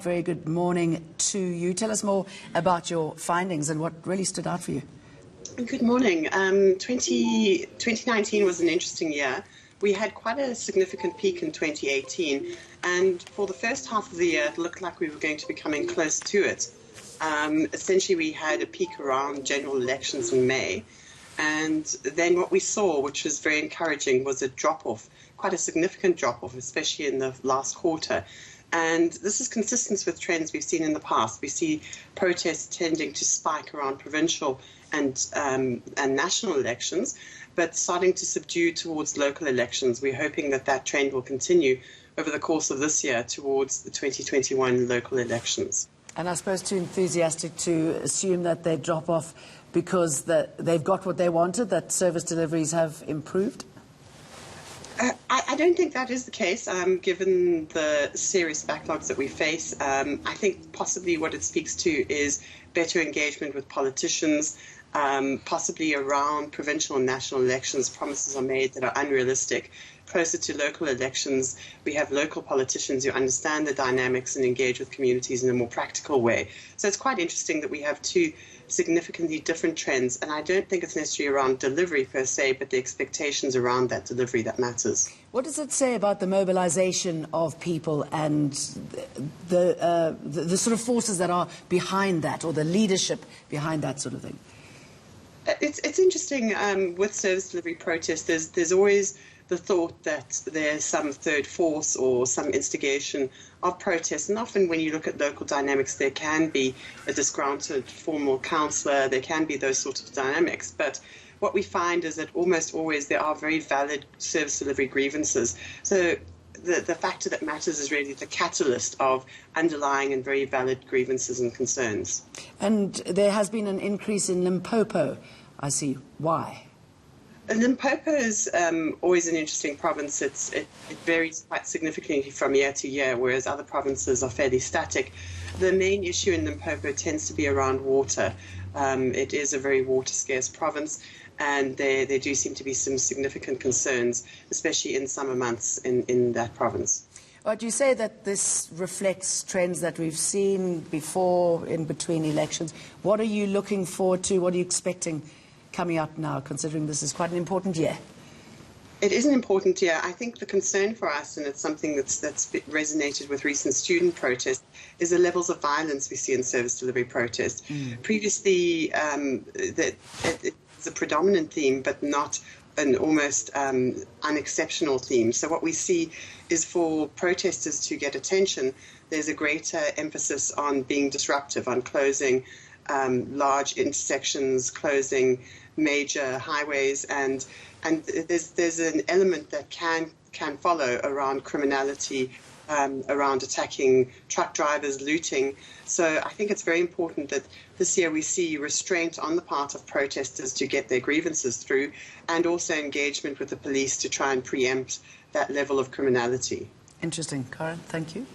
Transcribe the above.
Very good morning to you. Tell us more about your findings and what really stood out for you. Good morning. 2019 was an interesting year. We had quite a significant peak in 2018, and for the first half of the year, it looked like we were going to be coming close to it. Essentially, we had a peak around general elections in May, and then what we saw, which was very encouraging, was a drop-off, quite a significant drop-off, especially in the last quarter. And this is consistent with trends we've seen in the past. We see protests tending to spike around provincial and national elections, but starting to subdue towards local elections. We're hoping that that trend will continue over the course of this year towards the 2021 local elections. And I suppose too enthusiastic to assume that they drop off because they've got what they wanted, that service deliveries have improved? I don't think that is the case, given the serious backlogs that we face. I think possibly what it speaks to is better engagement with politicians, possibly around provincial and national elections. Promises are made that are unrealistic. Closer to local elections, we have local politicians who understand the dynamics and engage with communities in a more practical way. So it's quite interesting that we have two significantly different trends, and I don't think it's necessarily around delivery per se, but the expectations around that delivery that matters. What does it say about the mobilization of people and the sort of forces that are behind that, or the leadership behind that sort of thing? It's interesting with service delivery protests. There's always the thought that there's some third force or some instigation of protests. And often when you look at local dynamics, there can be a disgruntled formal councillor, there can be those sorts of dynamics. But what we find is that almost always there are very valid service delivery grievances. So the factor that matters is really the catalyst of underlying and very valid grievances and concerns. And there has been an increase in Limpopo, I see. Why? Limpopo is always an interesting province. It varies quite significantly from year to year, whereas other provinces are fairly static. The main issue in Limpopo tends to be around water. It is a very water-scarce province, and there do seem to be some significant concerns, especially in summer months in that province. Would you say that this reflects trends that we've seen before, in between elections? What are you looking forward to? What are you expecting coming up now, considering this is quite an important year? It is an important year. I think the concern for us, and it's something that's resonated with recent student protests, is the levels of violence we see in service delivery protests. Previously, it's a predominant theme, but not an almost unexceptional theme. So what we see is for protesters to get attention, there's a greater emphasis on being disruptive, on closing large intersections, closing major highways, and there's an element that can follow around criminality, around attacking truck drivers, looting. So I think it's very important that this year we see restraint on the part of protesters to get their grievances through, and also engagement with the police to try and preempt that level of criminality. Interesting. Karen, thank you.